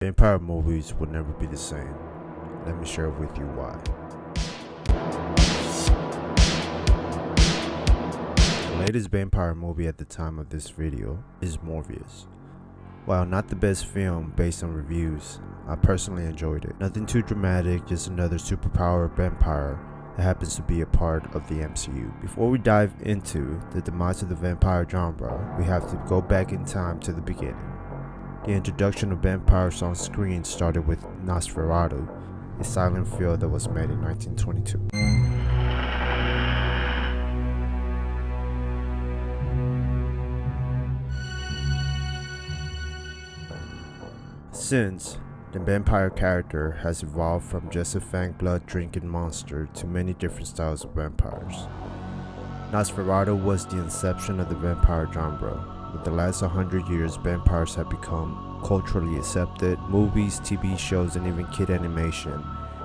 Vampire movies will never be the same. Let me share with you why. The latest vampire movie at the time of this video is Morbius. While not the best film based on reviews, I personally enjoyed it. Nothing too dramatic, just another superpowered vampire that happens to be a part of the MCU. Before we dive into the demise of the vampire genre, we have to go back in time to the beginning. The introduction of vampires on screen started with Nosferatu, a silent film that was made in 1922. Since, the vampire character has evolved from just a fang blood-drinking monster to many different styles of vampires. Nosferatu was the inception of the vampire genre. With the last 100 years, vampires have become culturally accepted. Movies, TV shows, and even kid animation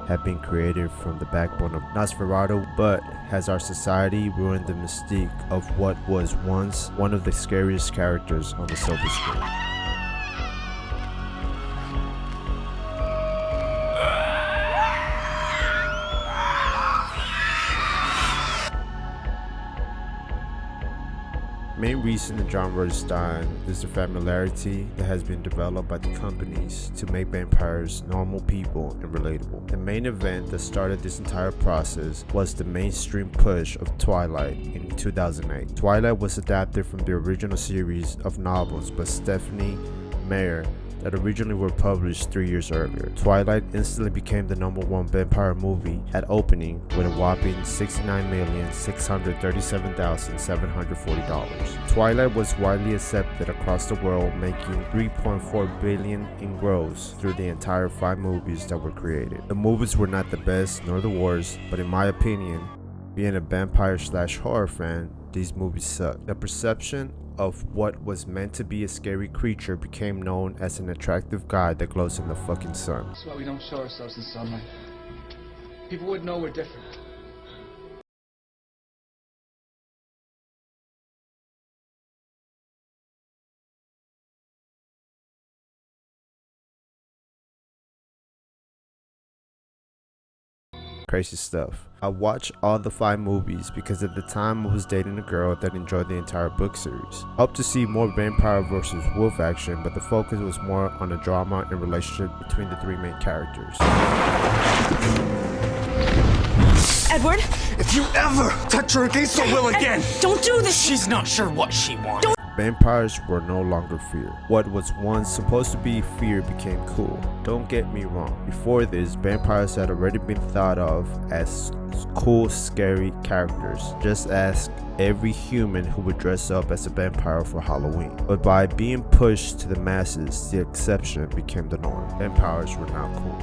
have been created from the backbone of Nosferatu, but has our society ruined the mystique of what was once one of the scariest characters on the silver screen? The main reason the genre is dying is the familiarity that has been developed by the companies to make vampires normal people and relatable. The main event that started this entire process was the mainstream push of Twilight in 2008. Twilight was adapted from the original series of novels by Stephanie Meyer that originally were published 3 years earlier. Twilight instantly became the #1 vampire movie at opening with a whopping $69,637,740. Twilight was widely accepted across the world, making $3.4 billion in gross through the entire 5 movies that were created. The movies were not the best nor the worst, but in my opinion, being a vampire/horror fan, these movies suck. The perception of what was meant to be a scary creature became known as an attractive guy that glows in the fucking sun. That's why we don't show ourselves in sunlight. People would know we're different. Crazy stuff. I watched all the 5 movies because at the time I was dating a girl that enjoyed the entire book series. I hoped to see more vampire versus wolf action, but the focus was more on the drama and relationship between the 3 main characters. Edward? If you ever touch her against her will again! Don't do this! She's not sure what she wants. Vampires were no longer fear. What was once supposed to be fear became cool. Don't get me wrong. Before this, vampires had already been thought of as cool, scary characters. Just ask every human who would dress up as a vampire for Halloween. But by being pushed to the masses, the exception became the norm. Vampires were now cool.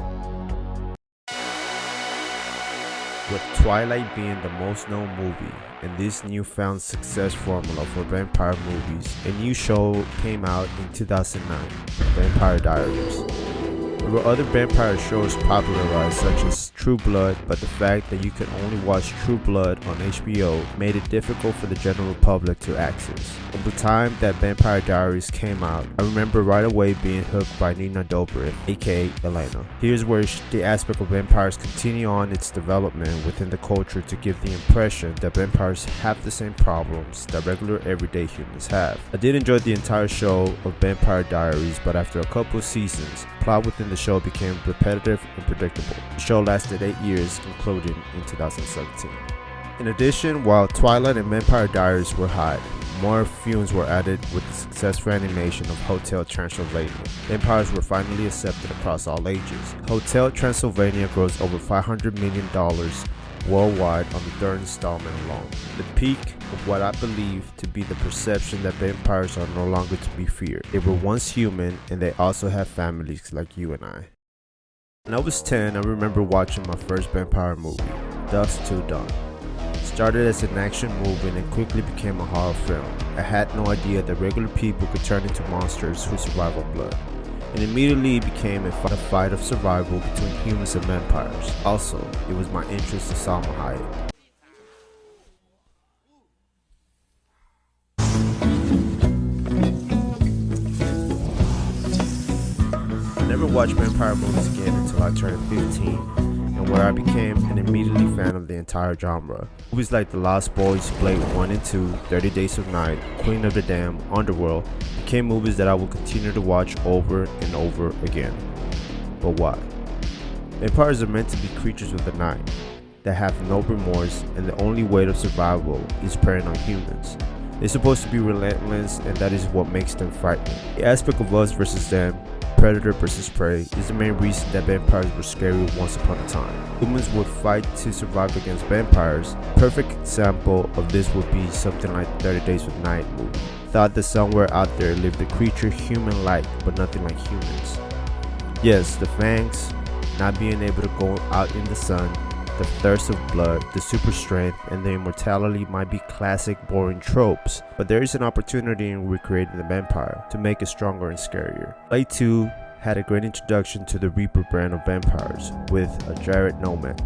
With Twilight being the most known movie and this newfound success formula for vampire movies, a new show came out in 2009, Vampire Diaries. There were other vampire shows popularized such as True Blood, but the fact that you could only watch True Blood on HBO made it difficult for the general public to access. From the time that Vampire Diaries came out, I remember right away being hooked by Nina Dobrev, aka Elena. Here's where the aspect of vampires continue on its development within the culture to give the impression that vampires have the same problems that regular everyday humans have. I did enjoy the entire show of Vampire Diaries, but after a couple of seasons, plot within the show became repetitive and predictable. The show lasted 8 years, concluding in 2017. In addition, while Twilight and Vampire Diaries were hot, more films were added with the successful animation of Hotel Transylvania. Vampires were finally accepted across all ages. Hotel Transylvania grossed over $500 million worldwide on the 3rd installment alone. The peak of what I believe to be the perception that vampires are no longer to be feared. They were once human and they also have families like you and I. When I was 10, I remember watching my first vampire movie, Dusk Till Dawn. It started as an action movie and quickly became a horror film. I had no idea that regular people could turn into monsters who survive on blood. And immediately it became a fight of survival between humans and vampires. Also, it was my interest in Salma Hayek. watch vampire movies again until I turned 15, and where I became an immediately fan of the entire genre. Movies like The Lost Boys, Blade 1 and 2, 30 Days of Night, Queen of the Dam, Underworld became movies that I will continue to watch over and over again. But why? Vampires are meant to be creatures of the night that have no remorse, and the only way of survival is preying on humans. They're supposed to be relentless, and that is what makes them frightening. The aspect of us versus them, predator versus prey, is the main reason that vampires were scary once upon a time. Humans would fight to survive against vampires. Perfect example of this would be something like 30 Days of Night movie. Thought that somewhere out there lived a creature human-like, but nothing like humans. Yes, the fangs, not being able to go out in the sun, the thirst of blood, the super strength, and the immortality might be classic boring tropes, but there is an opportunity in recreating the vampire to make it stronger and scarier. Blade 2 had a great introduction to the Reaper brand of vampires with a Jared Nomad,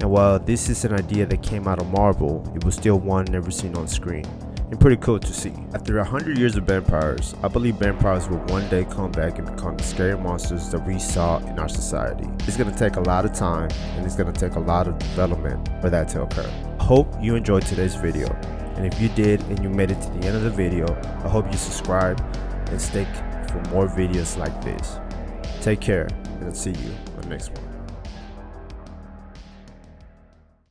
and while this is an idea that came out of Marvel, it was still one never seen on screen, and pretty cool to see. After 100 years of vampires, I believe vampires will one day come back and become the scary monsters that we saw in our society. It's going to take a lot of time, and it's going to take a lot of development for that to occur. I hope you enjoyed today's video, and if you did and you made it to the end of the video, I hope you subscribe and stick for more videos like this. Take care, and I'll see you on the next one.